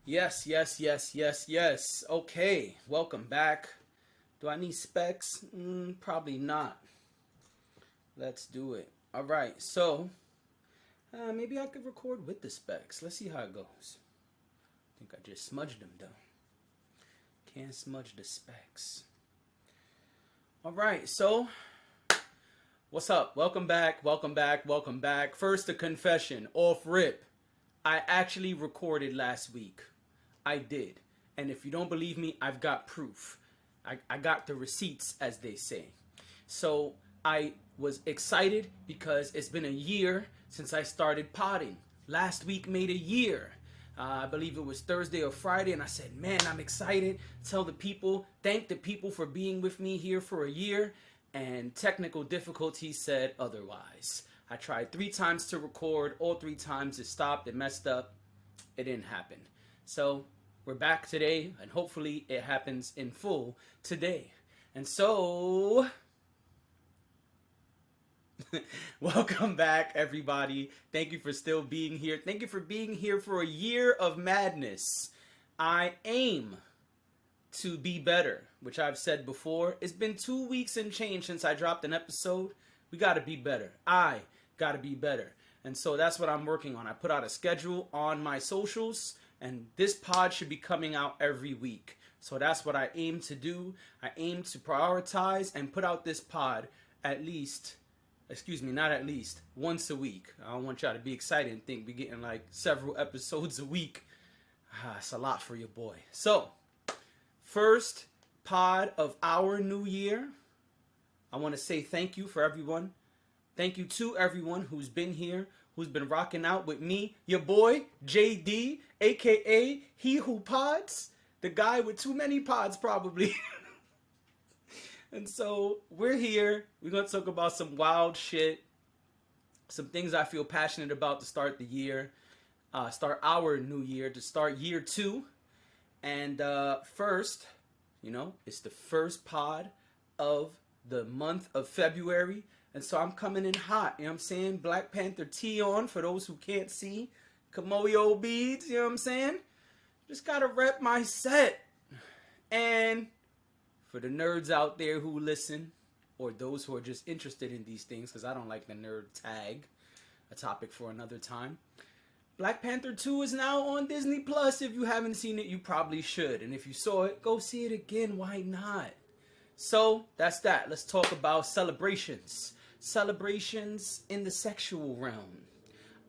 Yes, yes, yes, yes, yes. Okay, welcome back. Do I need specs? Probably not. Let's do it. All right, so maybe I could record with the specs. Let's see how it goes. I think I just smudged them though. Can't smudge the specs. All right, so what's up? Welcome back, welcome back, welcome back. First, a confession off rip. I actually recorded last week. I did. And if you don't believe me, I've got proof. I got the receipts, as they say. So I was excited because it's been a year since I started potting. Last week made a year. I believe it was Thursday or Friday, and I said, man, I'm excited. Tell the people, thank the people for being with me here for a year. And technical difficulties said otherwise. I tried 3 times to record. All 3 times it stopped, it messed up. It didn't happen. So we're back today, and hopefully it happens in full today. And so, welcome back, everybody. Thank you for still being here. Thank you for being here for a year of madness. I aim to be better, which I've said before. It's been 2 weeks and change since I dropped an episode. We got to be better. I got to be better. And so that's what I'm working on. I put out a schedule on my socials, and this pod should be coming out every week. So that's what I aim to do. I aim to prioritize and put out this pod at least, not at least, once a week. I don't want y'all to be excited and think we're getting like several episodes a week. It's a lot for your boy. So, first pod of our new year. I want to say thank you for everyone. Thank you to everyone who's been here, who's been rocking out with me, your boy, JD, aka He Who Pods, the guy with too many pods probably. And so we're here. We're going to talk about some wild shit, some things I feel passionate about to start the year, start our new year, to start year 2. And first, it's the first pod of the month of February. And so I'm coming in hot, you know what I'm saying? Black Panther tee on for those who can't see. Kimoyo beads, you know what I'm saying? Just gotta rep my set. And for the nerds out there who listen, or those who are just interested in these things, because I don't like the nerd tag, a topic for another time. Black Panther 2 is now on Disney Plus. If you haven't seen it, you probably should. And if you saw it, go see it again. Why not? So that's that. Let's talk about celebrations. Celebrations in the sexual realm.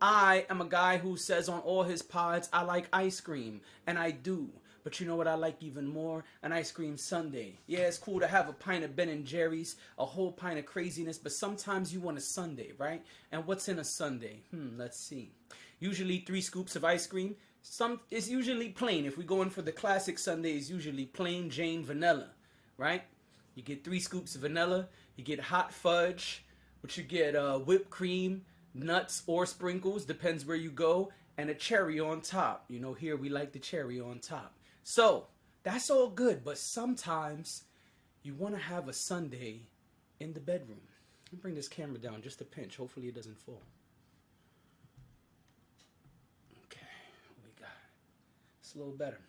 I am a guy who says on all his pods, I like ice cream. And I do. But you know what I like even more? An ice cream sundae. Yeah, it's cool to have a pint of Ben & Jerry's, a whole pint of craziness, but sometimes you want a sundae, right? And what's in a sundae? Let's see. Usually 3 scoops of ice cream. It's usually plain. If we go in for the classic sundae, it's usually plain Jane vanilla, right? You get 3 scoops of vanilla. You get hot fudge, which you get whipped cream, nuts or sprinkles, depends where you go, and a cherry on top. Here we like the cherry on top. So, that's all good, but sometimes you want to have a sundae in the bedroom. Let me bring this camera down just a pinch. Hopefully it doesn't fall. Okay, what we got? It's a little better.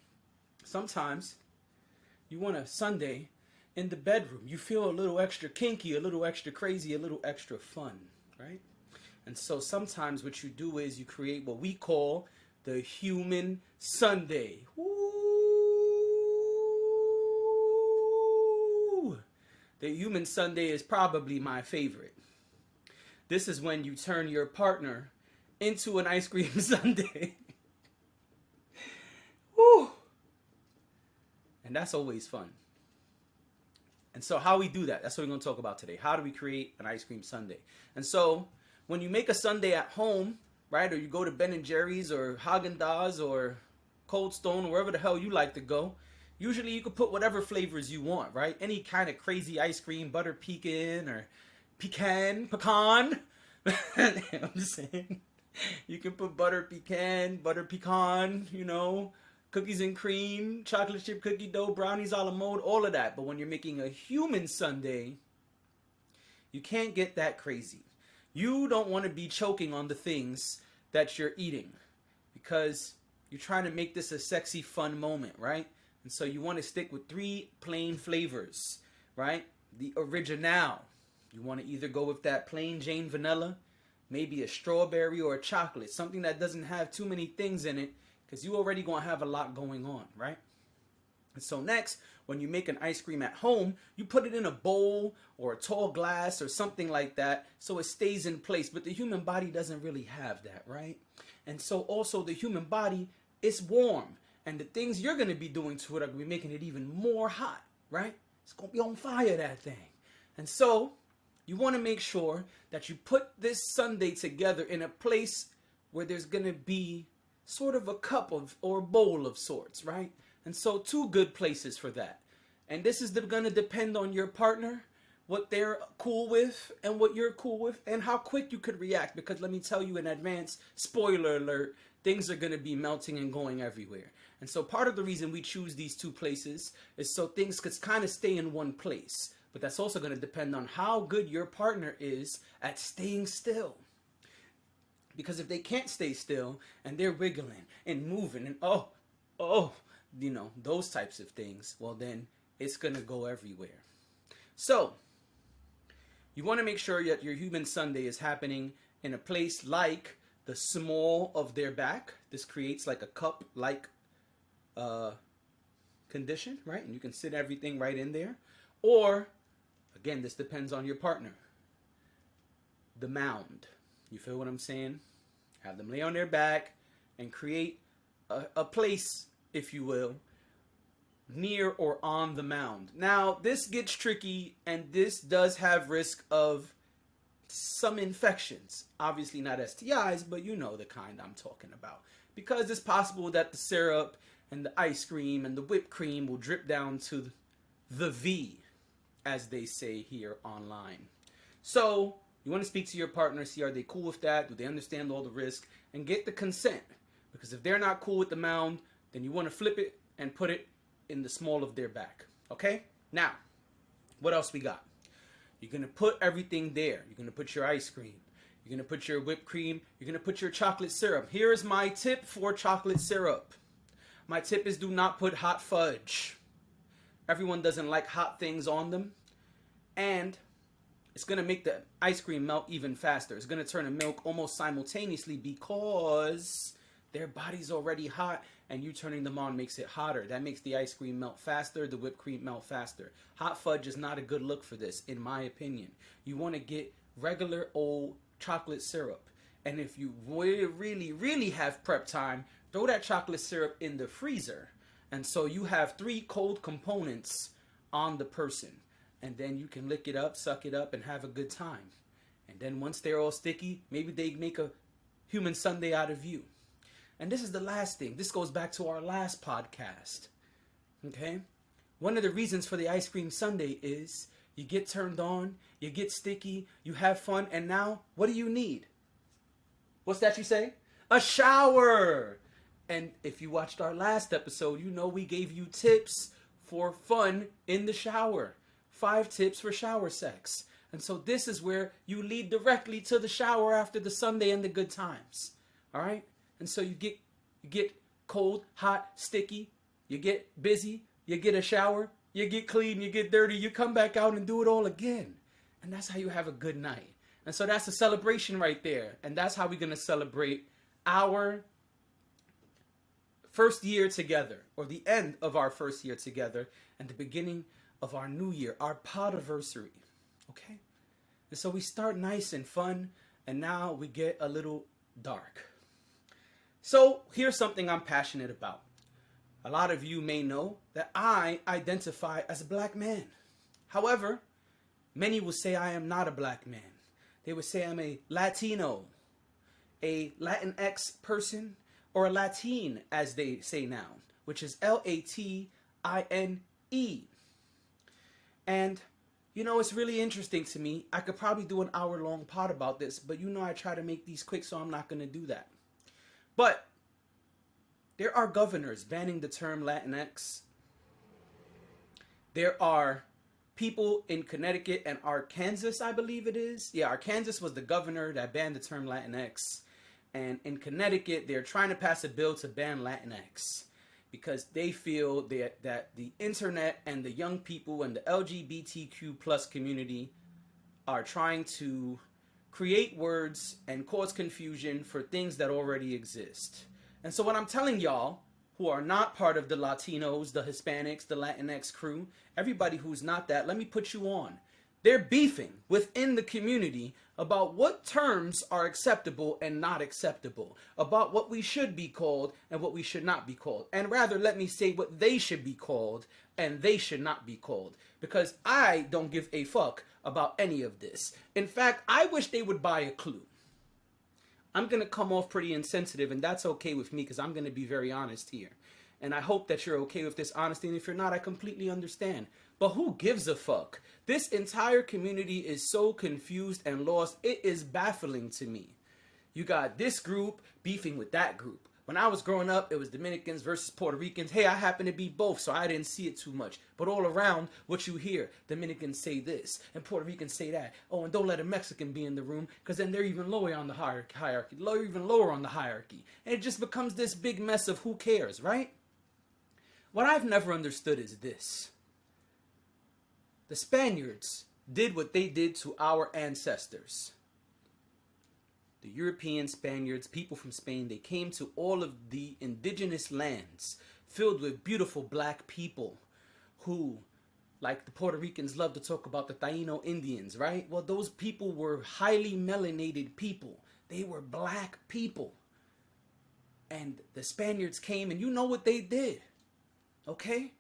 Sometimes you want a sundae in the bedroom. You feel a little extra kinky, a little extra crazy, a little extra fun, right? And so sometimes what you do is you create what we call the human sundae. Woo! The human sundae is probably my favorite. This is when you turn your partner into an ice cream sundae. Woo! And that's always fun. And so how we do that, that's what we're going to talk about today. How do we create an ice cream sundae? And so when you make a sundae at home, right, or you go to Ben & Jerry's or Haagen-Dazs or Cold Stone, wherever the hell you like to go, usually you can put whatever flavors you want, right? Any kind of crazy ice cream, butter pecan or pecan. I'm saying you can put butter pecan, cookies and cream, chocolate chip cookie dough, brownies a la mode, all of that. But when you're making a human sundae, you can't get that crazy. You don't want to be choking on the things that you're eating because you're trying to make this a sexy, fun moment, right? And so you want to stick with 3 plain flavors, right? The original. You want to either go with that plain Jane vanilla, maybe a strawberry or a chocolate, something that doesn't have too many things in it, because you already going to have a lot going on, right? And so next, when you make an ice cream at home, you put it in a bowl or a tall glass or something like that so it stays in place. But the human body doesn't really have that, right? And so also the human body is warm. And the things you're going to be doing to it are going to be making it even more hot, right? It's going to be on fire, that thing. And so you want to make sure that you put this sundae together in a place where there's going to be sort of a cup of or bowl of sorts, right? And so 2 good places for that. And this is going to depend on your partner, what they're cool with and what you're cool with, and how quick you could react. Because let me tell you in advance, spoiler alert, things are going to be melting and going everywhere. And so part of the reason we choose these 2 places is so things could kind of stay in one place. But that's also going to depend on how good your partner is at staying still. Because if they can't stay still and they're wiggling and moving and you know, those types of things, well then it's going to go everywhere. So you want to make sure that your human sundae is happening in a place like the small of their back. This creates like a cup-like condition, right? And you can sit everything right in there. Or, again, this depends on your partner. The mound. You feel what I'm saying? Have them lay on their back and create a place, if you will, near or on the mound. Now, this gets tricky, and this does have risk of some infections. Obviously not STIs, but you know the kind I'm talking about. Because it's possible that the syrup and the ice cream and the whipped cream will drip down to the V, as they say here online. So you want to speak to your partner, see are they cool with that? Do they understand all the risk? And get the consent. Because if they're not cool with the mound, then you want to flip it and put it in the small of their back. Okay? Now, what else we got? You're going to put everything there. You're going to put your ice cream. You're going to put your whipped cream. You're going to put your chocolate syrup. Here is my tip for chocolate syrup. My tip is do not put hot fudge. Everyone doesn't like hot things on them. And it's going to make the ice cream melt even faster. It's going to turn the milk almost simultaneously because their body's already hot, and you turning them on makes it hotter. That makes the ice cream melt faster, the whipped cream melt faster. Hot fudge is not a good look for this, in my opinion. You want to get regular old chocolate syrup. And if you really, really have prep time, throw that chocolate syrup in the freezer. And so you have 3 cold components on the person. And then you can lick it up, suck it up, and have a good time. And then once they're all sticky, maybe they make a human sundae out of you. And this is the last thing. This goes back to our last podcast. Okay? One of the reasons for the ice cream sundae is you get turned on, you get sticky, you have fun, and now what do you need? What's that you say? A shower! And if you watched our last episode, you know we gave you tips for fun in the shower. 5 tips for shower sex. And so this is where you lead directly to the shower after the sundae and the good times. All right? And so you get cold, hot, sticky, you get busy, you get a shower, you get clean, you get dirty, you come back out and do it all again. And that's how you have a good night. And so that's a celebration right there. And that's how we're going to celebrate our first year together, or the end of our first year together, and the beginning of our new year, our podiversary. Okay? And so we start nice and fun, and now we get a little dark. So here's something I'm passionate about. A lot of you may know that I identify as a black man. However, many will say I am not a black man. They would say I'm a Latino, a Latinx person, or a Latine, as they say now, which is Latine. And, you know, it's really interesting to me. I could probably do an hour-long pod about this, but you know I try to make these quick, so I'm not going to do that. But there are governors banning the term Latinx. There are people in Connecticut and Arkansas, I believe it is. Yeah, Arkansas was the governor that banned the term Latinx. And in Connecticut, they're trying to pass a bill to ban Latinx because they feel that the internet and the young people and the LGBTQ plus community are trying to create words and cause confusion for things that already exist. And so what I'm telling y'all who are not part of the Latinos, the Hispanics, the Latinx crew, everybody who's not that, let me put you on. They're beefing within the community about what terms are acceptable and not acceptable, about what we should be called and what we should not be called. And rather, let me say what they should be called and they should not be called. Because I don't give a fuck about any of this. In fact, I wish they would buy a clue. I'm going to come off pretty insensitive, and that's okay with me because I'm going to be very honest here. And I hope that you're okay with this honesty, and if you're not, I completely understand. But who gives a fuck? This entire community is so confused and lost, it is baffling to me. You got this group beefing with that group. When I was growing up, it was Dominicans versus Puerto Ricans. Hey, I happen to be both, so I didn't see it too much. But all around, what you hear, Dominicans say this, and Puerto Ricans say that. Oh, and don't let a Mexican be in the room, because then they're even lower on the hierarchy, even lower on the hierarchy. And it just becomes this big mess of who cares, right? What I've never understood is this. The Spaniards did what they did to our ancestors. The European Spaniards, people from Spain, they came to all of the indigenous lands filled with beautiful black people who, like the Puerto Ricans love to talk about the Taino Indians, right? Well, those people were highly melanated people. They were black people. And the Spaniards came, and you know what they did, okay?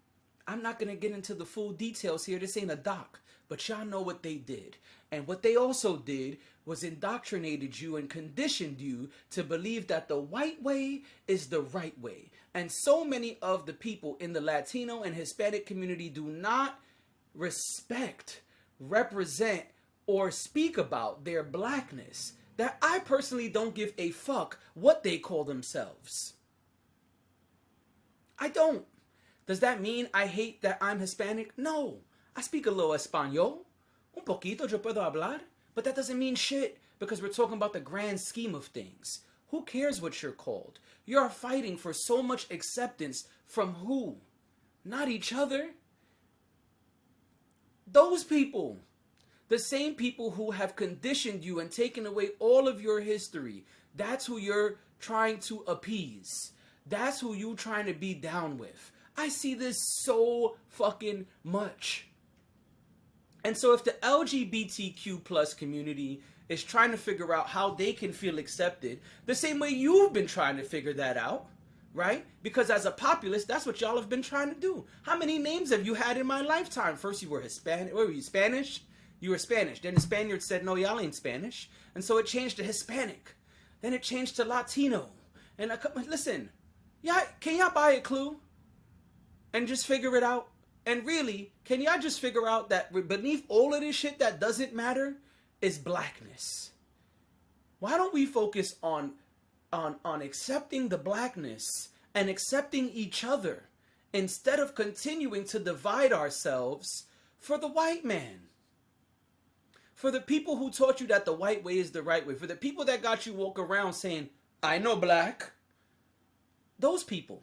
I'm not going to get into the full details here. This ain't a doc. But y'all know what they did. And what they also did was indoctrinated you and conditioned you to believe that the white way is the right way. And so many of the people in the Latino and Hispanic community do not respect, represent, or speak about their blackness that I personally don't give a fuck what they call themselves. I don't. Does that mean I hate that I'm Hispanic? No. I speak a little Espanol. Un poquito yo puedo hablar. But that doesn't mean shit because we're talking about the grand scheme of things. Who cares what you're called? You're fighting for so much acceptance from who? Not each other. Those people. The same people who have conditioned you and taken away all of your history. That's who you're trying to appease. That's who you're trying to be down with. I see this so fucking much. And so if the LGBTQ plus community is trying to figure out how they can feel accepted, the same way you've been trying to figure that out, right? Because as a populace, that's what y'all have been trying to do. How many names have you had in my lifetime? First you were Hispanic. What were you, Spanish? You were Spanish. Then the Spaniards said, no, y'all ain't Spanish. And so it changed to Hispanic. Then it changed to Latino. And listen, yeah, can y'all buy a clue? And just figure it out. And really, can y'all just figure out that beneath all of this shit that doesn't matter is blackness? Why don't we focus on accepting the blackness and accepting each other instead of continuing to divide ourselves for the white man? For the people who taught you that the white way is the right way. For the people that got you walk around saying, I know black. Those people.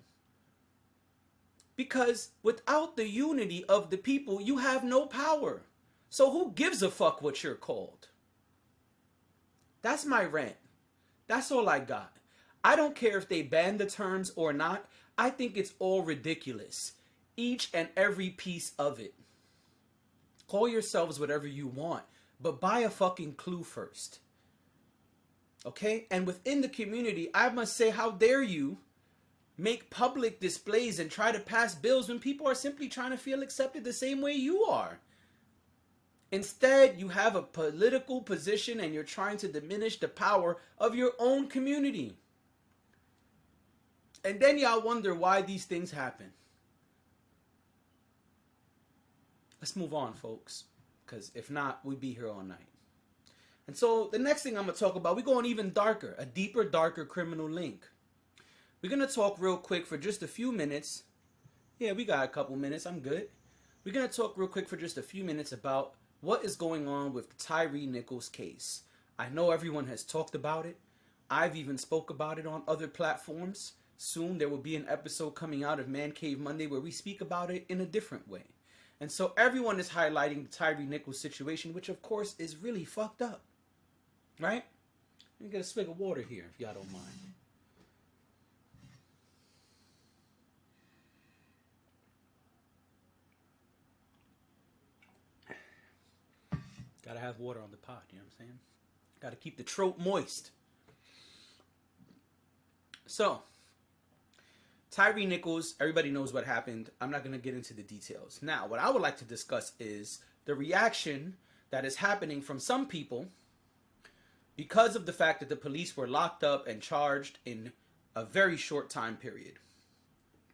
Because without the unity of the people, you have no power. So who gives a fuck what you're called? That's my rant. That's all I got. I don't care if they ban the terms or not. I think it's all ridiculous. Each and every piece of it. Call yourselves whatever you want, but buy a fucking clue first. Okay? And within the community, I must say, how dare you make public displays and try to pass bills when people are simply trying to feel accepted the same way you are. Instead, you have a political position and you're trying to diminish the power of your own community. And then y'all wonder why these things happen. Let's move on, folks, because if not, we'd be here all night. And so the next thing I'm going to talk about, we're going even darker, a deeper, darker criminal link. We're going to talk real quick for just a few minutes. Yeah, we got a couple minutes. I'm good. We're going to talk real quick for just a few minutes about what is going on with the Tyree Nichols case. I know everyone has talked about it. I've even spoke about it on other platforms. Soon there will be an episode coming out of Man Cave Monday where we speak about it in a different way. And so everyone is highlighting the Tyree Nichols situation, which of course is really fucked up. Right? Let me get a swig of water here, if y'all don't mind. Gotta have water on the pot, you know what I'm saying? Gotta keep the throat moist. So, Tyree Nichols, everybody knows what happened. I'm not going to get into the details. Now, what I would like to discuss is the reaction that is happening from some people because of the fact that the police were locked up and charged in a very short time period.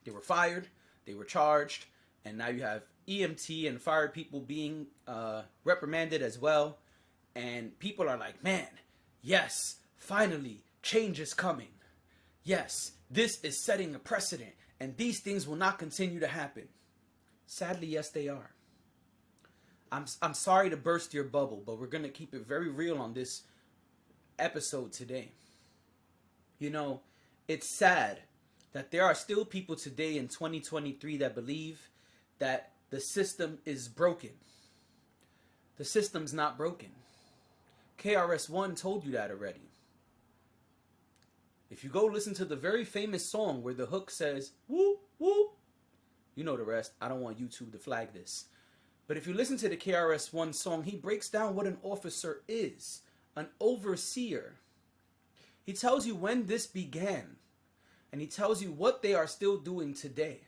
They were fired, they were charged, and now you have EMT and fire people being reprimanded as well. And people are like, man, yes, finally, change is coming. Yes, this is setting a precedent, and these things will not continue to happen. Sadly, yes, they are. I'm sorry to burst your bubble, but we're going to keep it very real on this episode today. You know, it's sad that there are still people today in 2023 that believe that the system is broken. The system's not broken. KRS-One told you that already. If you go listen to the very famous song where the hook says, whoop, whoop, you know the rest. I don't want YouTube to flag this. But if you listen to the KRS-One song, he breaks down what an officer is, an overseer. He tells you when this began, and he tells you what they are still doing today.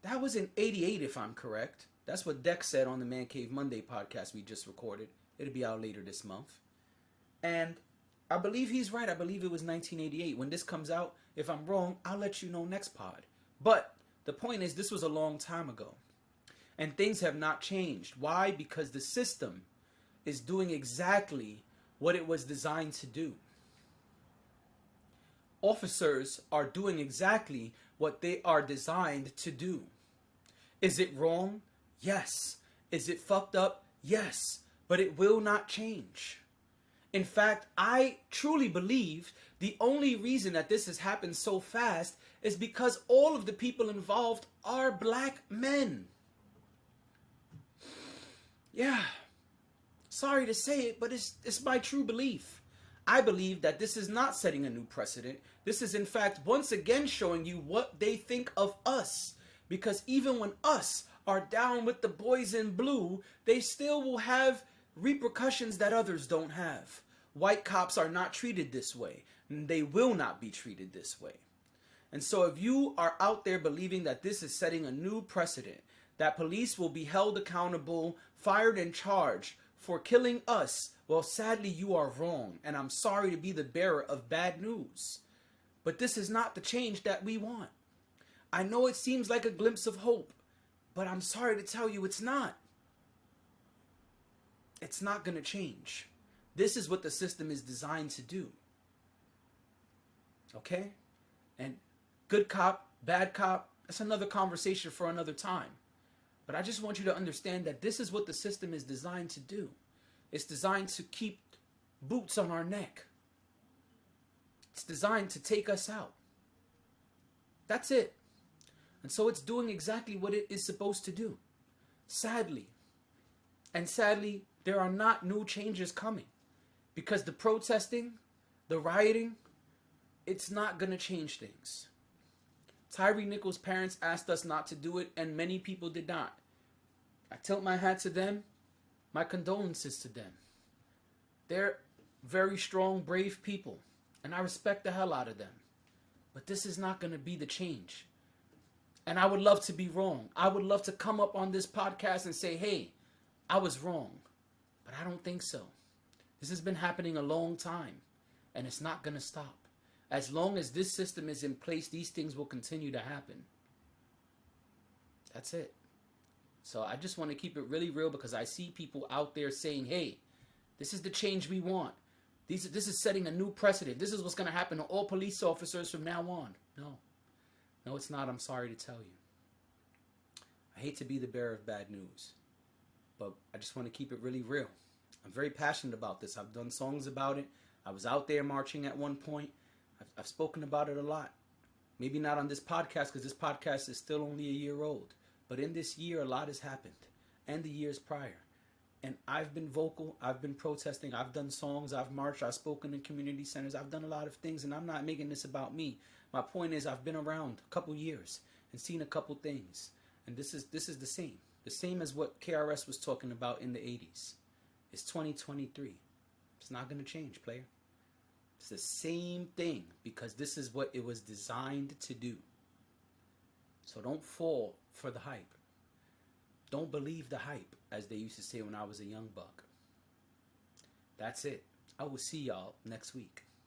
That was in 88, if I'm correct. That's what Dex said on the Man Cave Monday podcast we just recorded. It'll be out later this month. And I believe he's right. I believe it was 1988. When this comes out, if I'm wrong, I'll let you know next pod. But the point is, this was a long time ago. And things have not changed. Why? Because the system is doing exactly what it was designed to do. Officers are doing exactly what they are designed to do. Is it wrong? Yes. Is it fucked up? Yes. But it will not change. In fact, I truly believe the only reason that this has happened so fast is because all of the people involved are black men. Yeah. Sorry to say it, but it's my true belief. I believe that this is not setting a new precedent. This is in fact once again showing you what they think of us. Because even when us are down with the boys in blue, they still will have repercussions that others don't have. White cops are not treated this way, and they will not be treated this way. And so if you are out there believing that this is setting a new precedent, that police will be held accountable, fired and charged for killing us, well, sadly, you are wrong, and I'm sorry to be the bearer of bad news. But this is not the change that we want. I know it seems like a glimpse of hope, but I'm sorry to tell you it's not. It's not going to change. This is what the system is designed to do. Okay? And good cop, bad cop, that's another conversation for another time. But I just want you to understand that this is what the system is designed to do. It's designed to keep boots on our neck. It's designed to take us out. That's it. And so it's doing exactly what it is supposed to do. Sadly. And sadly, there are not new changes coming. Because the protesting, the rioting, it's not going to change things. Tyree Nichols' parents asked us not to do it, and many people did not. I tilt my hat to them. My condolences to them. They're very strong, brave people, and I respect the hell out of them. But this is not going to be the change. And I would love to be wrong. I would love to come up on this podcast and say, hey, I was wrong. But I don't think so. This has been happening a long time, and it's not going to stop. As long as this system is in place, these things will continue to happen. That's it. So I just want to keep it really real because I see people out there saying, hey, this is the change we want. This is setting a new precedent. This is what's going to happen to all police officers from now on. No. No, it's not. I'm sorry to tell you. I hate to be the bearer of bad news, but I just want to keep it really real. I'm very passionate about this. I've done songs about it. I was out there marching at one point. I've spoken about it a lot. Maybe not on this podcast because this podcast is still only a year old. But in this year, a lot has happened. And the years prior. And I've been vocal. I've been protesting. I've done songs. I've marched. I've spoken in community centers. I've done a lot of things. And I'm not making this about me. My point is I've been around a couple years and seen a couple things. And this is the same. The same as what KRS was talking about in the 80s. It's 2023. It's not going to change, player. It's the same thing because this is what it was designed to do. So don't fall for the hype. Don't believe the hype, as they used to say when I was a young buck. That's it. I will see y'all next week.